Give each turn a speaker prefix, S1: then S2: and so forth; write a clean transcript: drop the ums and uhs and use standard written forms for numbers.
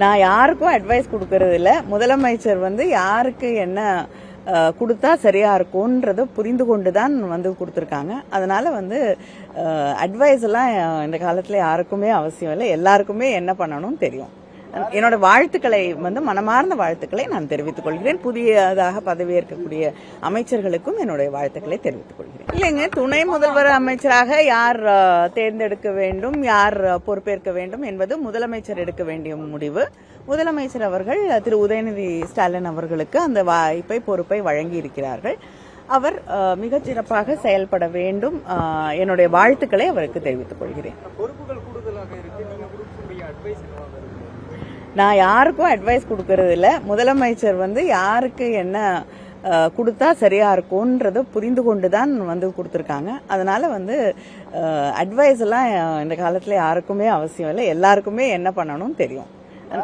S1: நான் யாருக்கும் அட்வைஸ் கொடுக்கறது இல்ல. முதலமைச்சர் யாருக்கு என்ன கொடுத்தா சரியா இருக்கும்ன்றத புரிந்து கொண்டுதான் கொடுத்திருக்காங்க. அதனால அட்வைஸ் எல்லாம் இந்த காலத்துல யாருக்குமே அவசியம் இல்லை. எல்லாருக்குமே என்ன பண்ணணும் தெரியும். என்னோட வாழ்த்துக்களை மனமார்ந்த வாழ்த்துக்களை நான் தெரிவித்துக் கொள்கிறேன். புதியதாக பதவியேற்கக்கூடிய அமைச்சர்களுக்கும் என்னுடைய வாழ்த்துக்களை தெரிவித்துக் கொள்கிறேன். இல்லைங்க, துணை முதல்வர் அமைச்சராக யார் தேர்ந்தெடுக்க வேண்டும், யார் பொறுப்பேற்க வேண்டும் என்பது முதலமைச்சர் எடுக்க வேண்டிய முடிவு. முதலமைச்சர் அவர்கள் திரு உதயநிதி ஸ்டாலின் அவர்களுக்கு அந்த பொறுப்பை வழங்கி இருக்கிறார்கள். அவர் மிகச் சிறப்பாக செயல்பட வேண்டும். என்னுடைய வாழ்த்துக்களை அவருக்கு தெரிவித்துக் கொள்கிறேன். நான் யாருக்கும் அட்வைஸ் கொடுக்கறது இல்ல. முதலமைச்சர் யாருக்கு என்ன கொடுத்தா சரியா இருக்கும்ன்றத புரிந்து கொண்டுதான் கொடுத்திருக்காங்க. அதனால அட்வைஸ் எல்லாம் இந்த காலத்துல யாருக்குமே அவசியம் இல்லை. எல்லாருக்குமே என்ன பண்ணணும் தெரியும்.